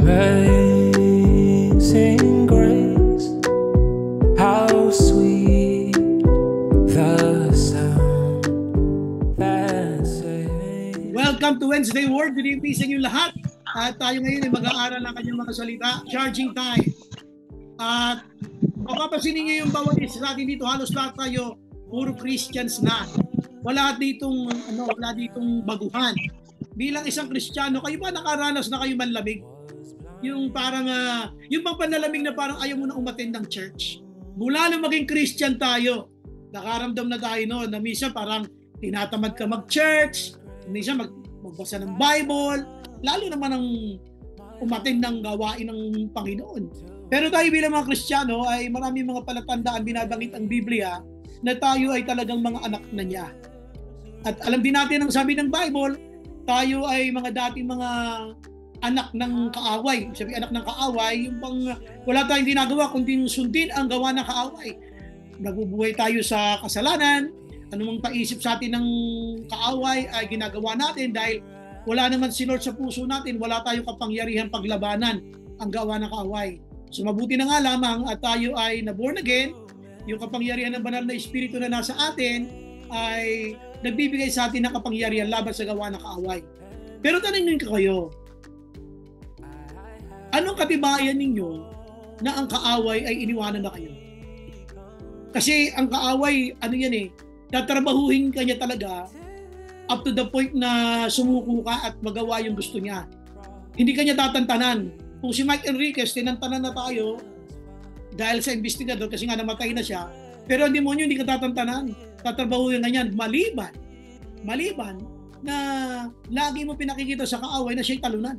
Amazing grace, how sweet the sound that saved. Welcome to Wednesday Word. Good evening sa inyo lahat. At tayo ngayon ay mag-aaral ng kanyang mga salita, Charging Time. At mapapansinin niyo yung bawat isa natin dito, halos lahat tayo puro Christians na. Wala ditong baguhan. Bilang isang Kristiyano, kayo ba nakaranas na kayo manlamig? Yung parang yung bang panlalamig na parang ayaw mo na umattend ng church. Mula na maging Christian tayo, nakaramdam na tayo noon na minsan parang tinatamad ka mag-church, minsan magbasa ng Bible, lalo naman ang umattend ng gawain ng Panginoon. Pero tayo bilang mga Kristiyano ay maraming mga palatandaan binabanggit ang Biblia na tayo ay talagang mga anak na niya. At alam din natin ang sabi ng Bible, tayo ay mga dating mga anak ng kaaway. Sabi anak ng kaaway, yung bang wala tayong ginagawa kundi sundin ang gawa ng kaaway. Nabubuhay tayo sa kasalanan, anumang paisip sa atin ng kaaway ay ginagawa natin dahil wala naman si Lord sa puso natin, wala tayong kapangyarihan paglabanan ang gawa ng kaaway. So mabuti na nga lamang at tayo ay na-born again, yung kapangyarihan ng banal na Espiritu na nasa atin ay nagbibigay sa atin ng kapangyarihan laban sa gawa ng kaaway. Pero tanungin ko kayo, anong katibayan ninyo na ang kaaway ay iniwanan na kayo? Kasi ang kaaway, tatrabahuhin ka niya talaga up to the point na sumuko ka at magawa yung gusto niya. Hindi ka niya tatantanan. Kung si Mike Enriquez, tinantanan na tayo dahil sa investigador kasi nga namatay na siya, pero ang demonyo hindi ka tatantanan. Tatrabahuhin ka niyan maliban na lagi mo pinakikita sa kaaway na siya'y talunan.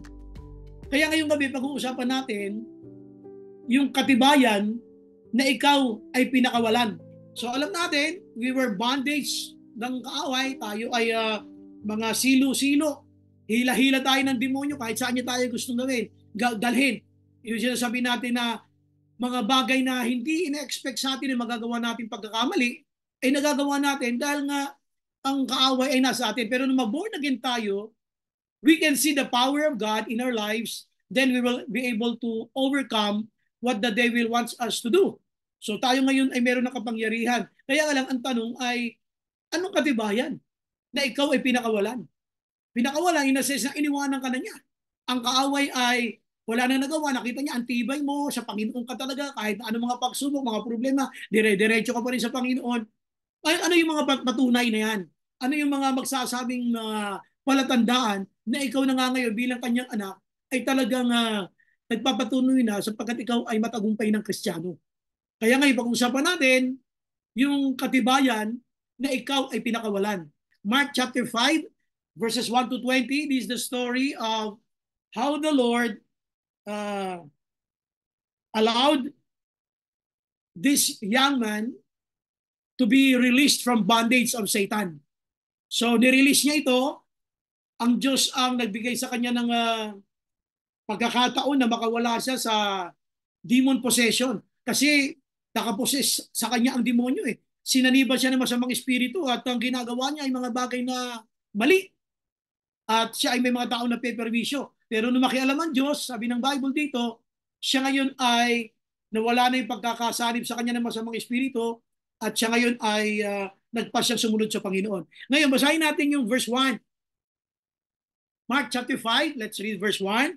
Kaya ngayong gabi pag-uusapan natin yung katibayan na ikaw ay pinakawalan. So alam natin, we were bondage ng kaaway, tayo ay mga silo-silo. Hila-hila tayo ng demonyo kahit saan niya tayo gustong gawin, dalhin. Yung sinasabi natin na mga bagay na hindi ina-expect sa atin na magagawa natin pagkakamali, ay nagagawa natin dahil nga ang kaaway ay nasa atin. Pero nung ma-born again tayo, we can see the power of God in our lives, then we will be able to overcome what the devil wants us to do. So tayo ngayon ay meron ng kapangyarihan. Kaya nga lang ang tanong ay, anong katibayan na ikaw ay pinakawalan? Pinakawalan, in a sense na iniwanan ka na niya. Ang kaaway ay wala nang nagawa, nakita niya, ang tibay mo, sa Panginoon ka talaga, kahit ano mga pagsubok, mga problema, dire-diretso ka pa rin sa Panginoon. Ay, ano yung mga patunay na yan? Ano yung mga magsasabing palatandaan na ikaw na nga ngayon bilang kanyang anak ay talagang nagpapatuloy na sapagkat ikaw ay matagumpay ng Kristiyano. Kaya ngayon pag-usapan natin yung katibayan na ikaw ay pinakawalan. Mark chapter 5 verses 1 to 20, this is the story of how the Lord allowed this young man to be released from bondage of Satan. So nirelease niya ito, ang Diyos ang nagbigay sa kanya ng pagkakataon na makawala siya sa demon possession. Kasi nakaposes sa kanya ang demonyo eh. Sinaniba siya ng masamang espiritu at ang ginagawa niya ay mga bagay na mali. At siya ay may mga tao na peperwisyo. Pero nung makialam ang Diyos, sabi ng Bible dito, siya ngayon ay nawala na yung pagkakasanib sa kanya ng masamang espiritu at siya ngayon ay nagpa siyang sumunod sa Panginoon. Ngayon, basahin natin yung verse 1. Mark chapter 5, let's read verse 1.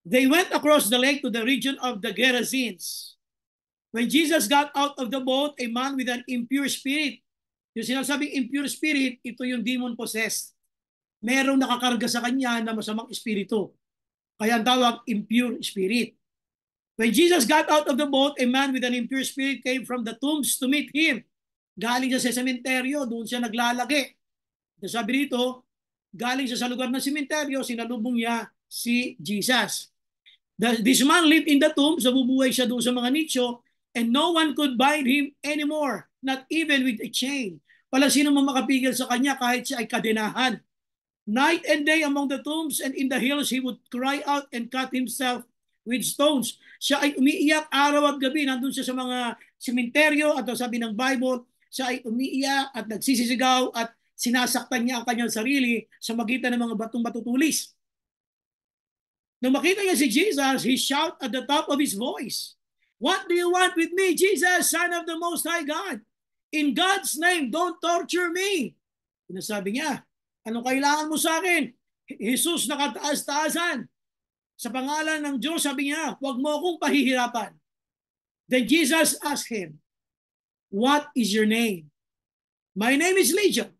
They went across the lake to the region of the Gerasenes. When Jesus got out of the boat, a man with an impure spirit. Yung sinasabing impure spirit, ito yung demon possessed. Merong nakakarga sa kanya na masamang espiritu. Kaya ang tawag impure spirit. When Jesus got out of the boat, a man with an impure spirit came from the tombs to meet him. Galing siya sa sementeryo, doon siya naglalagi. Sabi dito, galing siya sa lugar ng sementeryo, sinalubong niya si Jesus. This man lived in the tombs, nabubuhay siya doon sa mga nicho, and no one could bind him anymore, not even with a chain. Walang sino man makapigil sa kanya kahit siya ay kadenahan. Night and day among the tombs and in the hills, he would cry out and cut himself with stones. Siya ay umiiyak araw at gabi. Nandun siya sa mga sementeryo at sabi ng Bible, siya ay umiiyak at nagsisisigaw at sinasaktan niya ang kanyang sarili sa magitan ng mga batong matutulis. Nung makita niya si Jesus, he shout at the top of his voice, "What do you want with me, Jesus, Son of the Most High God? In God's name, don't torture me." Sinasabi niya, "Anong kailangan mo sa akin? Jesus na kataas-taasan. Sa pangalan ng Diyos," sabi niya, "huwag mo akong pahihirapan." Then Jesus asked him, "What is your name?" "My name is Legion."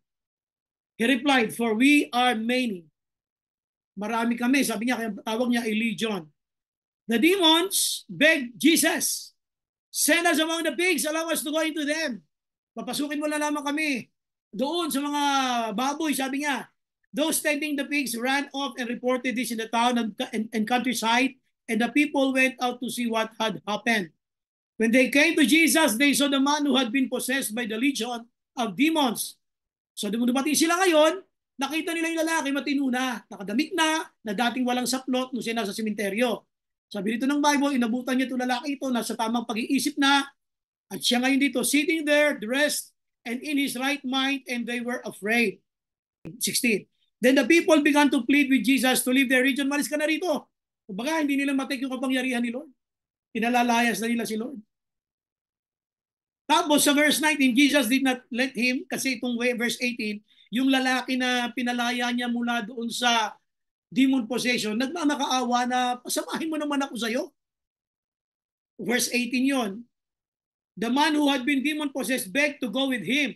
He replied, "For we are many." Marami kami, sabi niya, kaya tawag niya ay Legion. The demons begged Jesus, "Send us among the pigs, allow us to go into them." Papasukin mo na lamang kami doon sa mga baboy, sabi niya. Those tending the pigs ran off and reported this in the town and countryside, and the people went out to see what had happened. When they came to Jesus, they saw the man who had been possessed by the legion of demons. So dumating sila ngayon, nakita nila yung lalaki matino na, nakadamit na dating walang saplot nung siya nasa sementeryo. Sabi dito ng Bible, inabutan niya itong lalaki ito, nasa tamang pag-iisip na, at siya ngayon dito, sitting there, dressed, and in his right mind, and they were afraid. 16. Then the people began to plead with Jesus to leave their region. Malis ka na rito. Kumbaga, hindi nila matik yung kapangyarihan ni Lord. Pinalalayas na nila si Lord. Tapos sa verse 19, Jesus did not let him, kasi itong verse 18, yung lalaki na pinalaya niya mula doon sa demon possession, nagmamakaawa na, "Pasamahin mo naman ako sa'yo." Verse 18 yon. The man who had been demon possessed begged to go with him.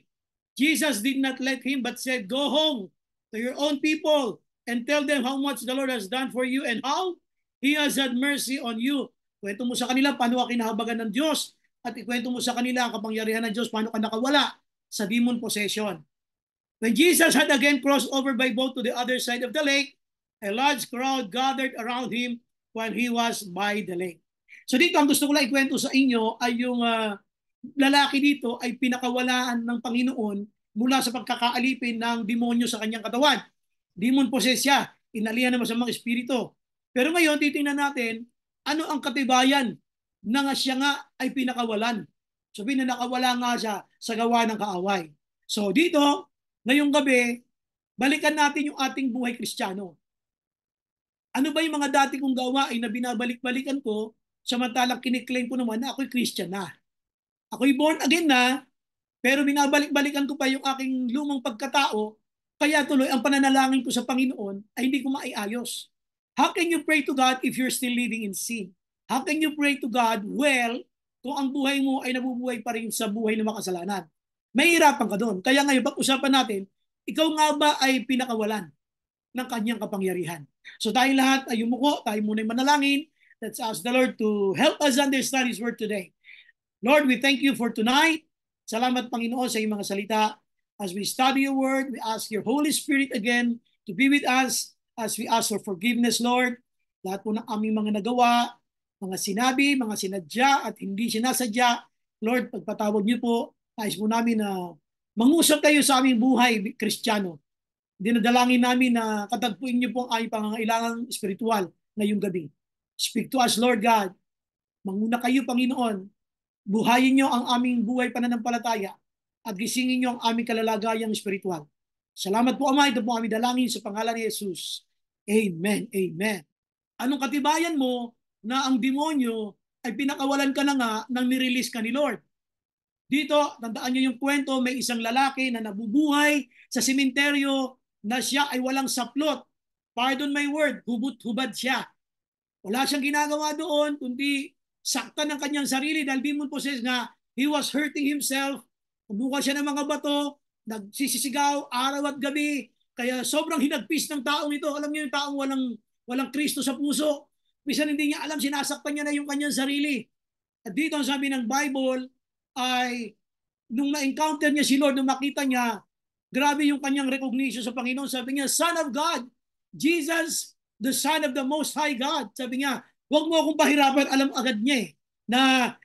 Jesus did not let him, but said, "Go home to your own people and tell them how much the Lord has done for you and how He has had mercy on you." Kwento mo sa kanila paano ka kinahabagan ng Diyos, at ikwento mo sa kanila ang kapangyarihan ng Diyos, paano ka nakawala sa demon possession. When Jesus had again crossed over by boat to the other side of the lake, a large crowd gathered around him while he was by the lake. So dito, ang gusto ko lang ikwento sa inyo ay yung lalaki dito ay pinakawalaan ng Panginoon mula sa pagkakaalipin ng demonyo sa kanyang katawan. Demon possessed siya, inalihan ng masamang espiritu. Pero ngayon, titingnan natin, ano ang katibayan na nga siya nga ay pinakawalan. Sabihin na nakawala nga siya sa gawa ng kaaway. So dito, ngayong gabi, balikan natin yung ating buhay Kristiyano. Ano ba yung mga dati kong gawain na binabalik-balikan ko, samantalang kiniklaim ko naman na ako'y Christian na. Ako'y born again na, pero binabalik-balikan ko pa yung aking lumang pagkatao, kaya tuloy ang pananalangin ko sa Panginoon ay hindi ko maiayos. How can you pray to God if you're still living in sin? How can you pray to God well kung ang buhay mo ay nabubuhay pa rin sa buhay ng makasalanan? Mahirapan ka doon. Kaya ngayon, pag-usapan natin, ikaw nga ba ay pinakawalan ng kanyang kapangyarihan? So tayo lahat ay yumuko, tayo muna ay manalangin. Let's ask the Lord to help us understand His Word today. Lord, we thank you for tonight. Salamat, Panginoon, sa iyong mga salita. As we study your Word, we ask your Holy Spirit again to be with us as we ask for forgiveness, Lord. Lahat po ng aming mga nagawa, mga sinabi, mga sinadya at hindi sinasadya, Lord, pagpatawad niyo po, nais po namin na mangusap kayo sa aming buhay Kristiyano. Dinadalangin namin na katagpuin niyo po ang aming pangangailangang espiritual ngayong gabi. Speak to us, Lord God. Manguna kayo, Panginoon. Buhayin niyo ang aming buhay pananampalataya at gisingin niyo ang aming kalalagayang espiritual. Salamat po, Ama. Ito po aming dalangin sa pangalan ni Jesus. Amen. Amen. Anong katibayan mo na ang demonyo ay pinakawalan ka na nga nang nirelease ka ni Lord? Dito, tandaan niyo yung kwento, may isang lalaki na nabubuhay sa sementeryo na siya ay walang saplot. Pardon my word, hubot-hubad siya. Wala siyang ginagawa doon, kundi saktan ng kanyang sarili dahil demon possessed nga, he was hurting himself. Kumuha siya ng mga bato, nagsisisigaw araw at gabi. Kaya sobrang hinagpis ng taong ito. Alam niyo yung taong walang Kristo sa puso. Minsan hindi niya alam, sinasaktan niya na yung kanyang sarili. At dito ang sabi ng Bible ay nung na-encounter niya si Lord, nung makita niya, grabe yung kanyang recognition sa Panginoon. Sabi niya, Son of God, Jesus, the Son of the Most High God. Sabi niya, huwag mo akong pahirapan. Alam agad niya na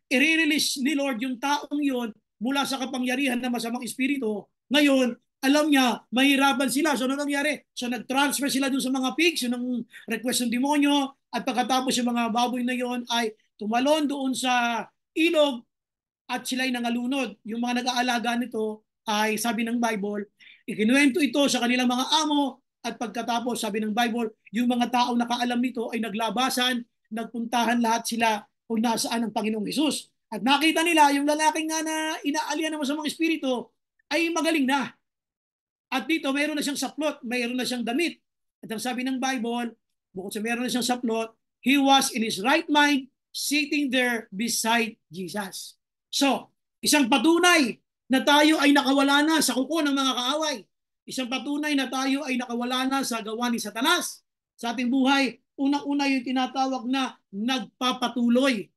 i-release ni Lord yung taong yon mula sa kapangyarihan ng masamang espiritu. Ngayon, alam niya, mahirapan sila. So, ano nangyari? So, nag-transfer sila dun sa mga pigs, yun ang request ng demonyo. At pagkatapos yung mga baboy na yon ay tumalon doon sa ilog at sila'y nangalunod. Yung mga nag-aalaga nito ay, sabi ng Bible, ikinuwento ito sa kanilang mga amo At pagkatapos, sabi ng Bible, yung mga taong nakaalam nito ay naglabasan, nagpuntahan lahat sila kung nasaan ang Panginoong Hesus. At nakita nila yung lalaking nga na inaalian ng masamang espiritu ay magaling na. At dito, mayroon na siyang saplot, mayroon na siyang damit. At ang sabi ng Bible, bukod sa mayroon na siyang saplot, he was in his right mind, sitting there beside Jesus. So, isang patunay na tayo ay nakawala na sa kuko ng mga kaaway. Isang patunay na tayo ay nakawala na sa gawa ni Satanas sa ating buhay. Unang-una yung tinatawag na nagpapatuloy.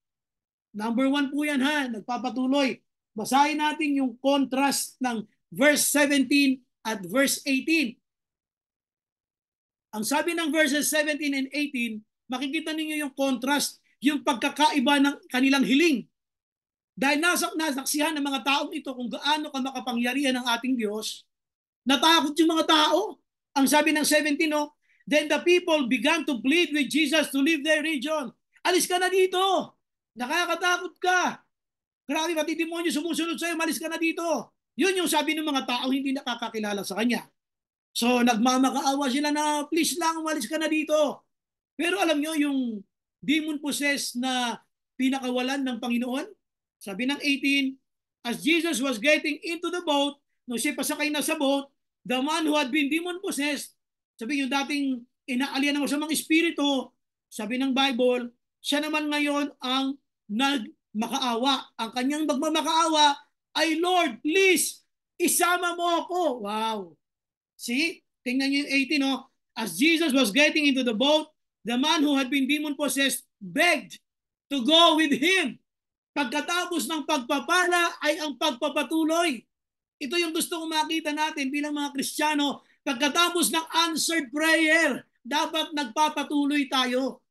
Number 1 po yan ha, nagpapatuloy. Basahin natin yung contrast ng verse 17 at verse 18. Ang sabi ng verses 17 and 18, makikita ninyo yung contrast, yung pagkakaiba ng kanilang hiling. Dahil nasaksihan ng mga taong ito kung gaano ka makapangyarihan ng ating Diyos, natakot yung mga tao. Ang sabi ng 17, no, then the people began to plead with Jesus to leave their region. Alis ka na dito. Nakakatakot ka. Grabe, pati demonyo sumusunod sa'yo, malis ka na dito. Yun yung sabi ng mga tao hindi nakakakilala sa kanya. So nagmamakaawa sila na please lang, umalis ka na dito. Pero alam nyo yung demon possessed na pinakawalan ng Panginoon? Sabi ng 18, as Jesus was getting into the boat, nung siya pasakay na sa boat, the man who had been demon possessed, sabi yung dating inaalian ng masamang espiritu, sabi ng Bible, siya naman ngayon ang nagmakaawa. Ang kanyang magmamakaawa ay, Lord, please, isama mo ako. Wow. See? Tingnan niyo yung 18, no? As Jesus was getting into the boat, the man who had been demon-possessed begged to go with him. Pagkatapos ng pagpapala ay ang pagpapatuloy. Ito yung gusto kong makita natin bilang mga Kristiyano. Pagkatapos ng answered prayer, dapat nagpapatuloy tayo.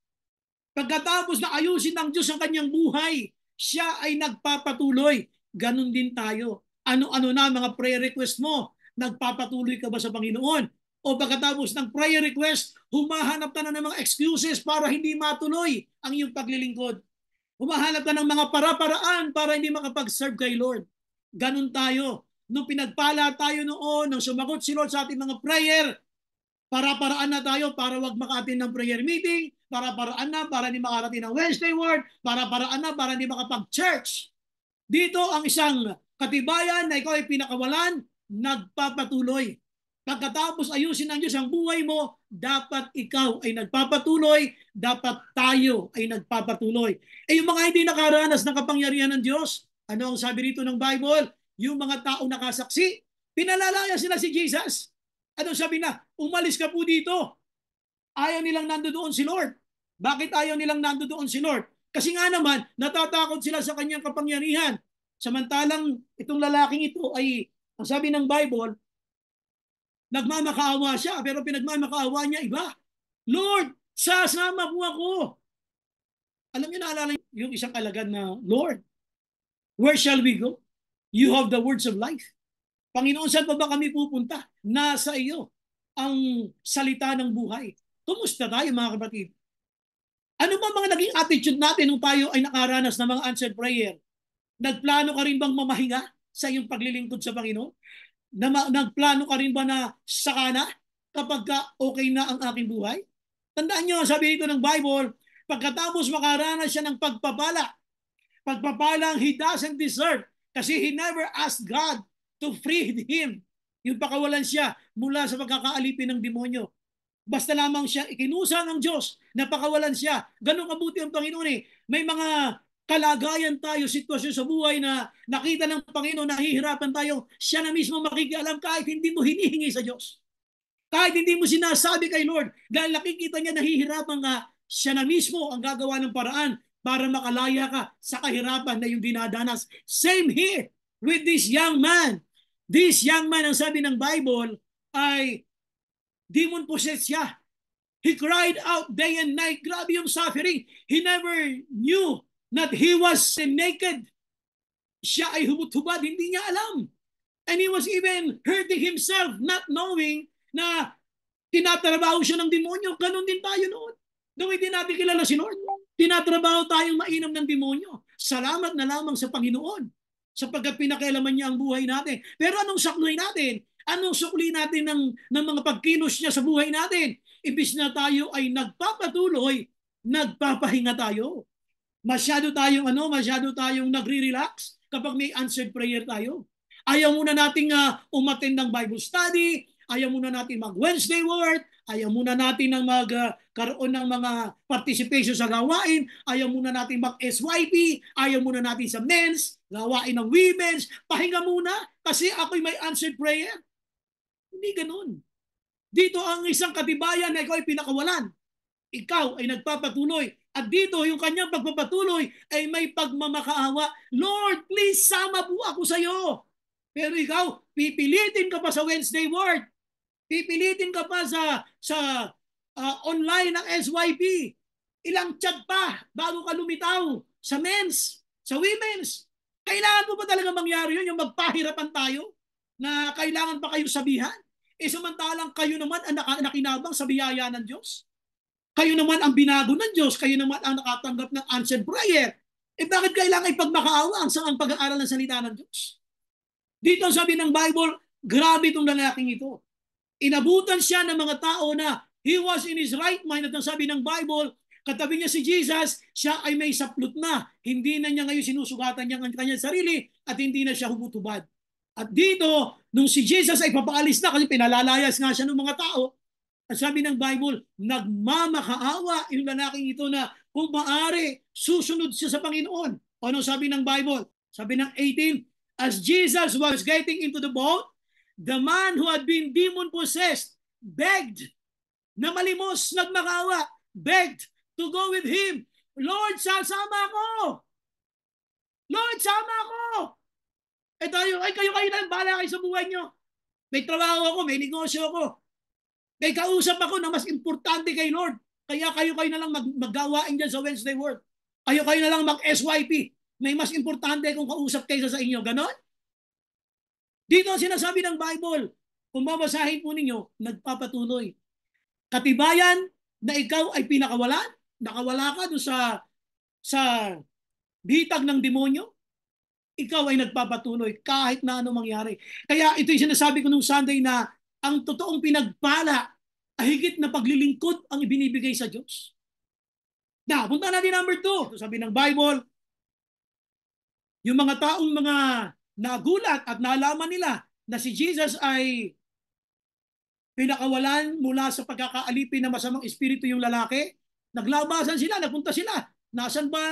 Pagkatapos na ayusin ng Diyos ang kanyang buhay, siya ay nagpapatuloy. Ganon din tayo. Ano-ano na mga prayer request mo? Nagpapatuloy ka ba sa Panginoon? O pagkatapos ng prayer request, humahanap ka na ng mga excuses para hindi matuloy ang iyong paglilingkod. Humahanap ka ng mga para-paraan para hindi makapag-serve kay Lord. Ganon tayo. Nung pinagpala tayo noon, nung sumagot si Lord sa ating mga prayer, para-paraan na tayo para wag maka-attend ng prayer meeting, para-paraan na para hindi makarating ng Wednesday word, para-paraan na para hindi makapag-church. Dito ang isang katibayan na ikaw ay pinakawalan, nagpapatuloy. Pagkatapos ayusin ng Diyos ang buhay mo, dapat ikaw ay nagpapatuloy, dapat tayo ay nagpapatuloy. Yung mga hindi nakaranas ng kapangyarihan ng Diyos, ano ang sabi rito ng Bible? Yung mga taong nakasaksi, pinalalaya sila si Jesus. Anong sabi na? Umalis ka po dito. Ayaw nilang nandoon si Lord. Bakit ayaw nilang nandoon si Lord? Kasi nga naman, natatakot sila sa kanyang kapangyarihan. Samantalang itong lalaking ito ay, ang sabi ng Bible, nagmamakaawa siya, pero pinagmamakaawa niya iba. Lord, sasama po ako. Alam niyo, naalala yung isang alagad na, Lord, where shall we go? You have the words of life. Panginoon, saan pa ba kami pupunta? Nasa iyo ang salita ng buhay. Kumusta tayo mga kapatid? Ano ba mga naging attitude natin nung tayo ay nakaranas ng mga answered prayer? Nagplano ka rin bang mamahinga sa iyong paglilingkod sa Panginoon? Nagplano ka rin ba na sakana kapag okay na ang aking buhay? Tandaan nyo, sabi dito ng Bible, pagkatapos makaranas siya ng pagpapalang he doesn't deserve kasi he never asked God to free him. Yung pakawalan siya mula sa pagkakaalipin ng demonyo. Basta lamang siya ikinusa ng Diyos na pakawalan siya. Ganun kabuti ang Panginoon eh. May mga kalagayan tayo, sitwasyon sa buhay na nakita ng Panginoon, nahihirapan tayo, siya na mismo makikialam kahit hindi mo hinihingi sa Diyos. Kahit hindi mo sinasabi kay Lord, dahil nakikita niya nahihirapan ka, siya na mismo ang gagawa ng paraan para makalaya ka sa kahirapan na yung dinadanas. Same here with this young man. This young man, ang sabi ng Bible, ay demon possessed siya. He cried out day and night. Grabe yung suffering. He never knew that he was naked. Siya ay hubot-hubad, hindi niya alam. And he was even hurting himself, not knowing na tinatrabaho siya ng demonyo. Ganon din tayo noon. Nung hindi natin kilala si Lord, tinatrabaho tayong mainom ng demonyo. Salamat na lamang sa Panginoon sapagkat pinakialaman niya ang buhay natin. Pero anong sakloy natin? Anong sukli natin ng mga pagkilos niya sa buhay natin? Ibis na tayo ay nagpapatuloy, nagpapahinga tayo. Masyado tayong nagre-relax kapag may answered prayer tayo. Ayaw muna nating umattend ng Bible study, ayaw muna natin mag-Wednesday word, ayaw muna natin magkaroon ng mga participation sa gawain, ayaw muna natin mag-SYP, ayaw muna natin sa men's, gawain ng women's, pahinga muna kasi ako'y may answered prayer. Hindi ganun. Dito ang isang katibayan na ikaw ay pinakawalan. Ikaw ay nagpapatuloy. At dito, yung kanyang pagpapatuloy ay may pagmamakaawa. Lord, please sama po ako sa iyo. Pero ikaw, pipilitin ka pa sa Wednesday word. Pipilitin ka pa sa online ng SYP. Ilang chat pa bago ka lumitaw sa men's, sa women's. Kailangan po ba talaga mangyari yun? Yung magpahirapan tayo na kailangan pa kayo sabihan? Samantalang kayo naman ang nakinabang sa biyaya ng Diyos. Kayo naman ang binago ng Diyos, kayo naman ang nakatanggap ng answered prayer. Bakit kailangan ipagmakaawa ang pag-aaral ng salita ng Diyos? Dito sabi ng Bible, grabe itong lalaking ito. Inabutan siya ng mga tao na he was in his right mind at ang sabi ng Bible, katabi niya si Jesus, siya ay may saplot na. Hindi na niya ngayon sinusugatan niya ang kanyang sarili at hindi na siya hubot-hubad. At dito, nung si Jesus ay papaalis na kasi pinalalayas nga siya ng mga tao, at sabi ng Bible, nagmamakaawa yung lalaking ito na kung maaari, susunod siya sa Panginoon. Ano sabi ng Bible? Sabi ng 18, as Jesus was getting into the boat, the man who had been demon-possessed begged, na malimos, nagmakaawa, begged to go with him. Lord, sasama ako! Lord, sama ako! Kayo na, bahala kayo sa buhay nyo. May trabaho ako, may negosyo ako. May kausap ako na mas importante kay Lord. Kaya kayo na lang maggawain dyan sa Wednesday Word. Kayo na lang mag-SYP. May mas importante kung kausap kaysa sa inyo. Ganon? Dito ang sinasabi ng Bible. Kung babasahin po ninyo, nagpapatuloy. Katibayan na ikaw ay pinakawalan. Nakawala ka doon sa bitag ng demonyo. Ikaw ay nagpapatuloy kahit na ano mangyari. Kaya ito yung sinasabi ko nung Sunday na ang totoong pinagpala ay higit na paglilingkod ang ibinibigay sa Diyos. Na, punta natin number 2. Sabi ng Bible, yung mga taong mga nagulat at nalaman nila na si Jesus ay pinakawalan mula sa pagkakaalipin ng masamang espiritu yung lalaki, naglabasan sila, nagpunta sila. Nasaan ba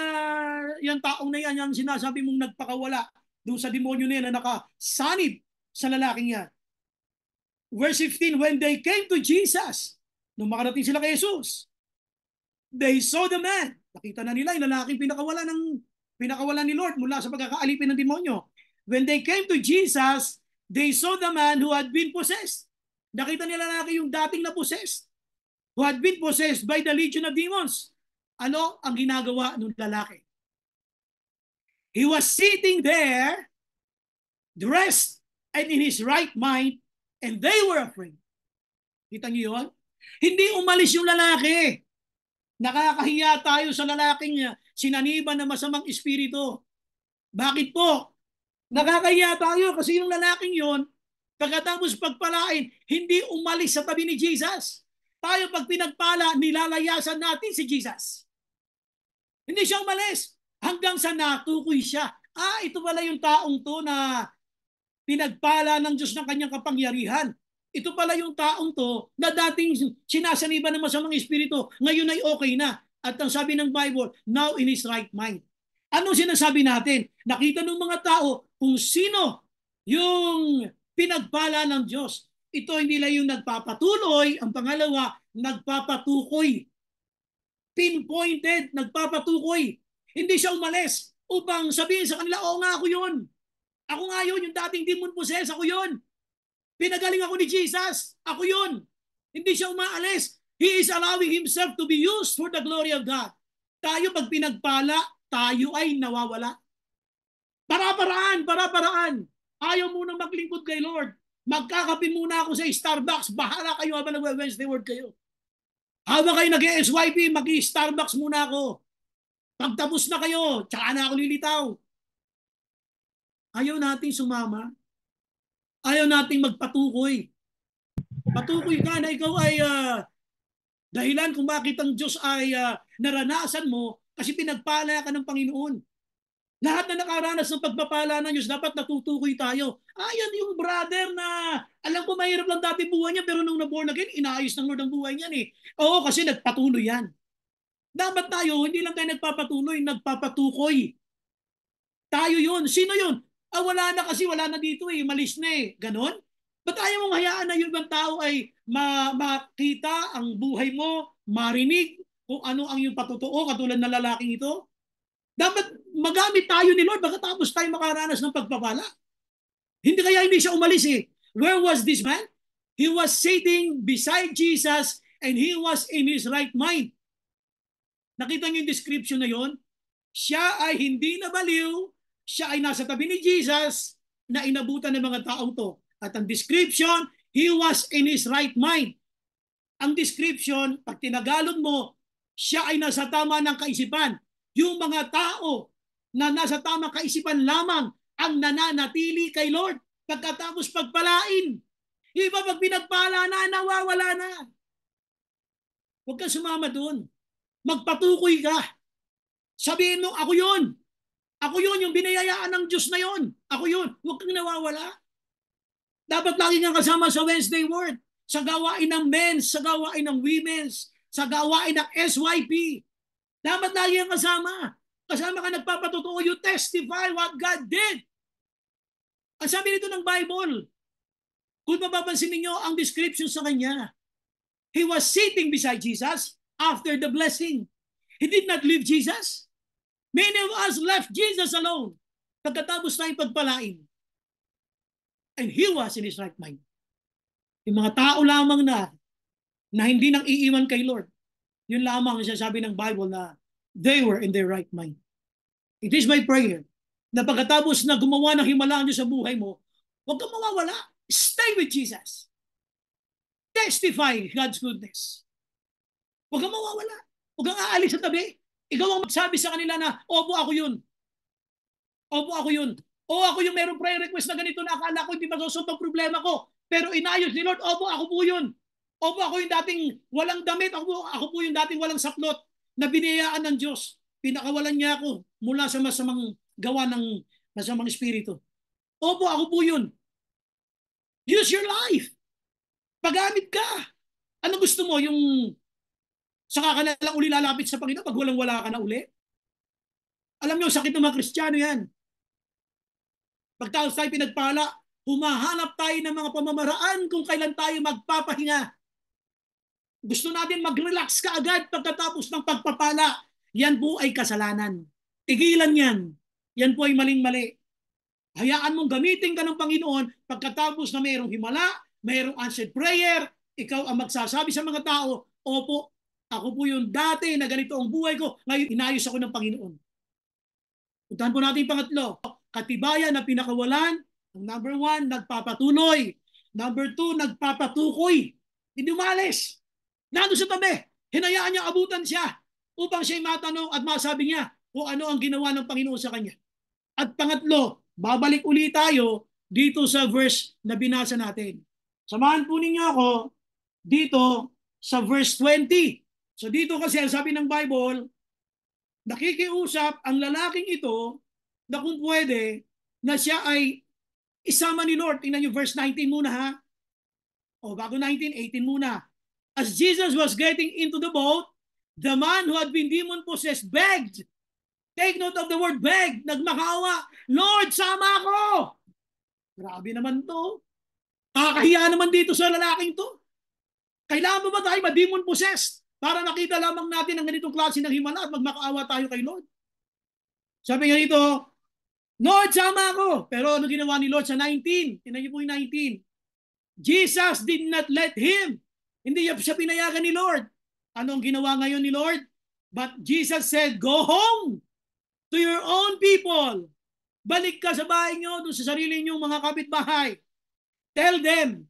yung taong na yan, yung sinasabi mong nagpakawala doon sa demonyo na yan na nakasanib sa lalaking yan? Verse 15, when they came to Jesus, nung makarating sila kay Jesus, they saw the man. Nakita na nila yung lalaking pinakawalan ni Lord mula sa pagkakaalipin ng demonyo. When they came to Jesus, they saw the man who had been possessed. Nakita nila lalaki yung dating na possessed, who had been possessed by the legion of demons. Ano ang ginagawa ng lalaki? He was sitting there, dressed and in his right mind, and they were afraid. Kita niyo yun? Hindi umalis yung lalaki. Nakakahiya tayo sa lalaking sinaniban ng masamang espiritu. Bakit po? Nakakahiya tayo kasi yung lalaking yon, pagkatapos pagpalain, hindi umalis sa tabi ni Jesus. Tayo pag pinagpala, nilalayasan natin si Jesus. Hindi siya umalis hanggang sa natukoy siya. Ito pala yung taong to na pinagpala ng Diyos ng kanyang kapangyarihan. Ito pala yung taong to na dating sinasaniban ng masamang espiritu, ngayon ay okay na. At ang sabi ng Bible, now in his right mind. Anong sinasabi natin? Nakita ng mga tao kung sino yung pinagpala ng Diyos. Ito hindi lang yung nagpapatuloy, ang pangalawa, nagpapatukoy. Pinpointed, nagpapatukoy. Hindi siya umalis upang sabihin sa kanila, oo nga ako yun. Ako nga yun, yung dating demon possessed, ako yun. Pinagaling ako ni Jesus, ako yun. Hindi siya umaalis. He is allowing himself to be used for the glory of God. Tayo pag pinagpala, tayo ay nawawala. Para-paraan. Ayaw munang maglingkod kay Lord. Magkakape muna ako sa Starbucks. Bahala kayo habang nag-Wednesday word kayo. Habang kayo nag-SYP, mag-Starbucks muna ako. Pagtapos na kayo, tsaka na ako lilitaw. Ayaw natin sumama Ayaw nating magpatukoy. Patukoy ka na ikaw ay dahilan kung bakit ang Diyos ay naranasan mo kasi pinagpala ka ng Panginoon. Lahat na nakaranas ng pagpapala ng Diyos, dapat natutukoy tayo. Yan yung brother na alam ko mahirap lang dati buhay niya pero nung na-born again, inaayos ng Lord ang buhay niya eh. Oo, kasi nagpatuloy yan. Dapat tayo, hindi lang tayo nagpapatuloy, nagpapatukoy. Tayo yun. Sino yun? Wala na kasi, wala na dito eh. Malis na eh. Ganon? Ba't ayaw mong hayaan na yung ibang tao ay makita ang buhay mo, marinig kung ano ang yung patotoo katulad ng lalaking ito? Dapat magamit tayo ni Lord pagkatapos tayo makaranas ng pagpapala. Hindi siya umalis eh. Where was this man? He was sitting beside Jesus and he was in his right mind. Nakita niyo yung description na yon? Siya ay hindi nabaliw, siya ay nasa tabi ni Jesus na inabutan ng mga taong to. At ang description, he was in his right mind. Ang description, pag tinagalog mo, siya ay nasa tama ng kaisipan. Yung mga tao na nasa tamang kaisipan lamang ang nananatili kay Lord pagkatapos pagpalain. Iba pag pinagpala na, nawawala na. Huwag kang sumama doon. Magpatukoy ka. Sabihin mo, ako yun. Ako yun, yung binayayaan ng Diyos na yun. Ako yun. Huwag kang nawawala. Dapat lagi kang kasama sa Wednesday Word. Sa gawain ng men's, sa gawain ng women's, sa gawain ng SYP. Dapat lagi kang kasama. Kasama ka nagpapatotoo, you testify what God did. Ang sabi nito ng Bible, kung mapapansin niyo ang description sa kanya, he was sitting beside Jesus after the blessing. He did not leave Jesus. Many of us left Jesus alone pagkatapos tayong pagpalain. And he was in his right mind. Yung mga tao lamang na hindi nang iiwan kay Lord, yun lamang ang sasabi ng Bible na they were in their right mind. It is my prayer na pagkatapos na gumawa ng himala niyo sa buhay mo, huwag kang mawawala. Stay with Jesus. Testify God's goodness. Huwag kang mawawala. Huwag kang aalis sa tabi. Ikaw ang magsabi sa kanila na, opo, ako yun. Opo, ako yun. O ako yung merong prayer request na ganito na akala ko hindi masosolve ang problema ko. Pero inayos ni Lord, opo, ako po yun. Opo, ako yung dating walang damit. Ako po yung dating walang saplot na biniyayaan ng Diyos. Pinakawalan niya ako mula sa masamang gawa ng masamang espiritu. Opo, ako po yun. Use your life. Paggamit ka. Ano gusto mo? Yung saka ka na lang uli lalapit sa Panginoon pag walang-wala ka na uli? Alam niyo, sakit ng mga Kristiyano yan. Pagtaos tayo pinagpala, humahanap tayo ng mga pamamaraan kung kailan tayo magpapahinga. Gusto natin mag-relax ka agad pagkatapos ng pagpapala. Yan po ay kasalanan. Tigilan yan. Yan po ay maling-mali. Hayaan mong gamitin ka ng Panginoon pagkatapos na mayroong himala, mayroong answered prayer, ikaw ang magsasabi sa mga tao, opo, ako po yung dati na ganito ang buhay ko, ngayon inayos ako ng Panginoon. Puntahan po natin yung pangatlo. Katibayan na pinakawalan. Number 1, nagpapatuloy. Number 2, nagpapatukoy. Hindi umalis. Nandun sa tabi. Hinayaan niya abutan siya upang siya'y matanong at masabi niya kung ano ang ginawa ng Panginoon sa kanya. At pangatlo, babalik ulit tayo dito sa verse na binasa natin. Samahan po ninyo ako dito sa verse 20. So dito kasi sabi ng Bible, nakikiusap ang lalaking ito na kung pwede na siya ay isama ni Lord. Tingnan niyo verse 19 muna ha. O bago 19, 18 muna. As Jesus was getting into the boat, the man who had been demon-possessed begged. Take note of the word beg. Nagmakaawa. Lord, sama ako. Grabe naman to. Kakahiya naman dito sa lalaking to. Kailangan ba tayo ma-demon-possessed para nakita lamang natin ang ganitong klase ng himala at magmakaawa tayo kay Lord? Sabi nga dito, Lord, sama ako. Pero ano ginawa ni Lord sa 19? Tingnan niyo po yung 19. Jesus did not let him. Hindi siya pinayagan ni Lord. Anong ginawa ngayon ni Lord? But Jesus said, go home to your own people. Balik ka sa bahay nyo, doon sa sarili nyong mga kapitbahay. Tell them,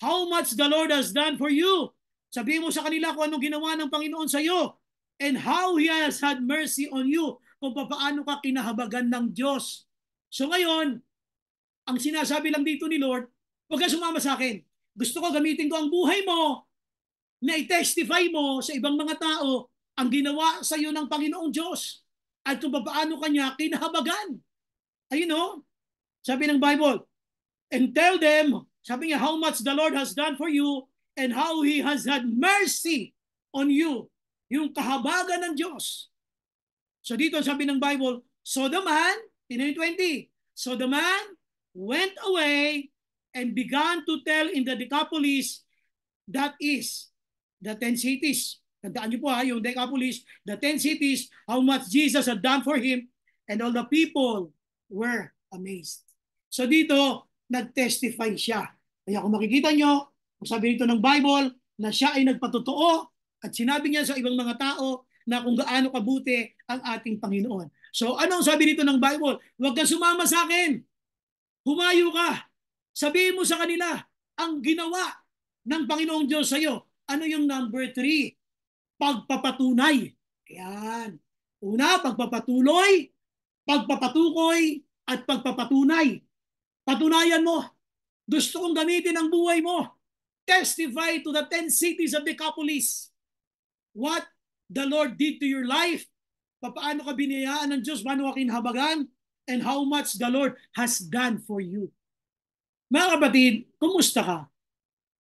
how much the Lord has done for you. Sabihin mo sa kanila kung anong ginawa ng Panginoon sa iyo and how He has had mercy on you, kung paano ka kinahabagan ng Diyos. So ngayon, Ang sinasabi lang dito ni Lord, huwag kang sumama sa akin. Gusto ko gamitin ko ang buhay mo na i-testify mo sa ibang mga tao ang ginawa sa iyo ng Panginoong Diyos at kung paano kanya kinahabagan. Ayun o, sabi ng Bible, and tell them, sabi niya, how much the Lord has done for you and how He has had mercy on you. Yung kahabagan ng Diyos. So dito sabi ng Bible, so the man, 20, so the man went away and began to tell in the Decapolis, that is, the 10 cities. Tandaan niyo po ha, yung Decapolis, the 10 cities, how much Jesus had done for him, and all the people were amazed. So dito, nag-testify siya. Kaya kung makikita nyo, sabi dito ng Bible, na siya ay nagpatotoo at sinabi niya sa ibang mga tao na kung gaano kabuti ang ating Panginoon. So anong sabi dito ng Bible? Huwag kang sumama sa akin. Humayo ka. Sabihin mo sa kanila ang ginawa ng Panginoong Diyos sa iyo. Ano yung number 3? Pagpapatunay. Ayan. Una, pagpapatuloy, pagpapatukoy, at pagpapatunay. Patunayan mo. Gusto kong gamitin ang buhay mo. Testify to the 10 cities of Decapolis what the Lord did to your life. Paano ka biniyayaan ng Diyos, paano ka kinhabagan, and how much the Lord has done for you. Mga kapatid, kumusta ka?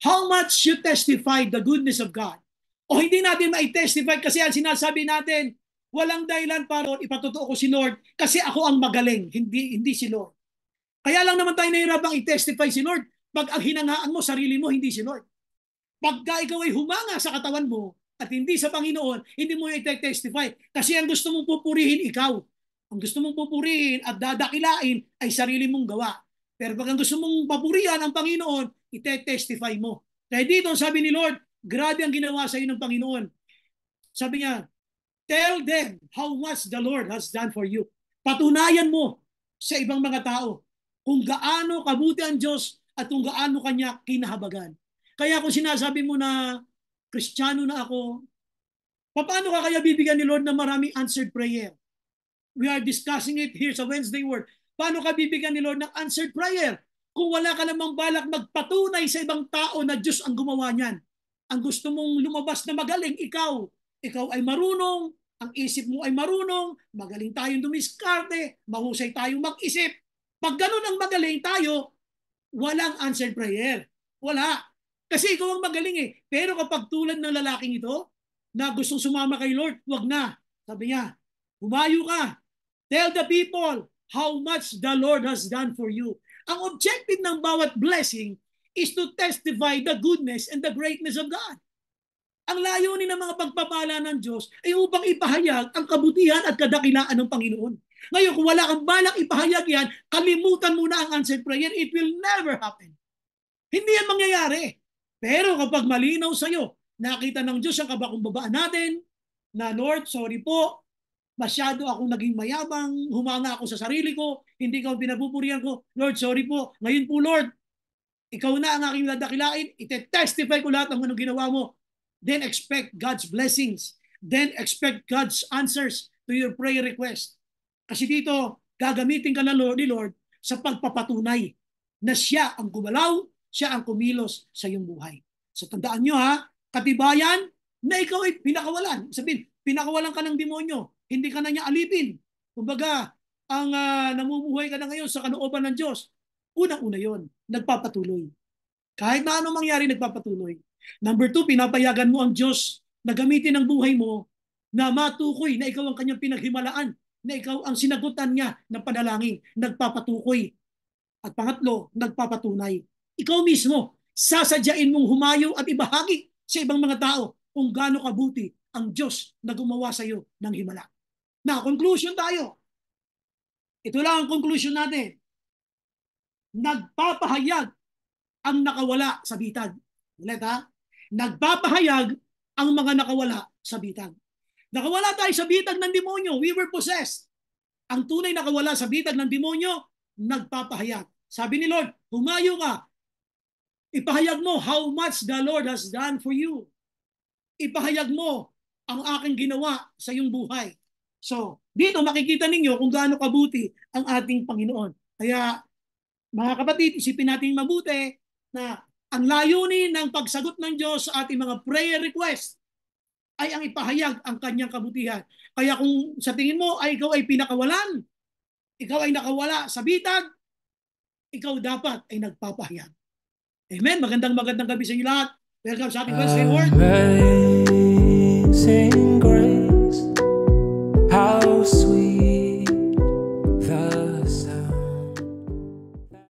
How much you testify the goodness of God? O hindi natin ma-testify kasi ang sinasabi natin, walang dahilan para ipatotoo ko si Lord kasi ako ang magaling, hindi si Lord. Kaya lang naman tayo nahirapang i-testify si Lord pag ang hinangaan mo, sarili mo, hindi si Lord. Pagka ikaw ay humanga sa katawan mo at hindi sa Panginoon, hindi mo i-testify kasi ang gusto mong pupurihin ikaw. Ang gusto mong pupurihin at dadakilain ay sarili mong gawa. Pero pag ang gusto mong papurihan ang Panginoon, i-testify mo. Kaya dito, sabi ni Lord, grabe ang ginawa sa iyo ng Panginoon. Sabi niya, tell them how much the Lord has done for you. Patunayan mo sa ibang mga tao kung gaano kabuti ang Diyos at kung gaano kanya kinahabagan. Kaya kung sinasabi mo na Kristiyano na ako, paano ka kaya bibigyan ni Lord ng maraming answered prayer? We are discussing it here sa Wednesday Word. Paano ka bibigyan ni Lord ng answered prayer kung wala ka namang balak magpatunay sa ibang tao na Diyos ang gumawa niyan? Ang gusto mong lumabas na magaling, ikaw ay marunong, ang isip mo ay marunong, magaling tayong dumiskarte, mahusay tayong mag-isip. Pag ganun ang magaling tayo, walang answered prayer. Wala. Kasi ikaw ang magaling eh. Pero kapag tulad ng lalaking ito, na gustong sumama kay Lord, wag na. Sabi niya, humayo ka. Tell the people how much the Lord has done for you. Ang objective ng bawat blessing is to testify the goodness and the greatness of God. Ang layunin ng mga pagpapala ng Diyos ay upang ipahayag ang kabutihan at kadakilaan ng Panginoon. Ngayon, kung wala kang balak ipahayag yan, kalimutan mo na ang answered prayer. It will never happen. Hindi yan mangyayari. Pero kapag malinaw sa'yo, nakita ng Diyos ang kabakumbabaan natin, na Lord, sorry po, masyado akong naging mayabang, humanga ako sa sarili ko, hindi ka pinapupurihan ko. Lord, sorry po. Ngayon po, Lord, ikaw na ang aking dadakilain, ite-testify ko lahat ng anong ginawa mo. Then expect God's blessings. Then expect God's answers to your prayer request. Kasi dito, gagamitin ka ni Lord sa pagpapatunay na siya ang gumalaw, siya ang kumilos sa iyong buhay. So tandaan nyo ha, katibayan na ikaw ay pinakawalan. Sabihin, pinakawalan ka ng demonyo. Hindi ka na niya alipin. Kumbaga, ang namumuhay ka na ngayon sa kalooban ng Diyos, unang-una yon, nagpapatuloy. Kahit na anong mangyari, nagpapatuloy. Number 2, pinapayagan mo ang Diyos na gamitin ang buhay mo na matukoy na ikaw ang kanyang pinaghimalaan, na ikaw ang sinagutan niya ng panalangin, nagpapatukoy. At pangatlo, nagpapatunay. Ikaw mismo, sasadyain mong humayo at ibahagi sa ibang mga tao kung gaano kabuti ang Diyos na gumawa sa iyo ng himala. Na, conclusion tayo. Ito lang ang conclusion natin. Nagpapahayag ang nakawala sa bitag. Ulit ha? Nagpapahayag ang mga nakawala sa bitag. Nakawala tayo sa bitag ng demonyo. We were possessed. Ang tunay nakawala sa bitag ng demonyo, nagpapahayag. Sabi ni Lord, humayo ka. Ipahayag mo how much the Lord has done for you. Ipahayag mo ang aking ginawa sa iyong buhay. So, dito makikita ninyo kung gaano kabuti ang ating Panginoon. Kaya, Mga kapatid, isipin natin mabuti na ang layunin ng pagsagot ng Diyos sa ating mga prayer request ay ang ipahayag ang kanyang kabutihan. Kaya kung sa tingin mo ay ikaw ay pinakawalan, ikaw ay nakawala sa bitag, ikaw dapat ay nagpapahayag. Amen. Magandang gabi sa inyo lahat. Welcome sa ating Wednesday Word. Amazing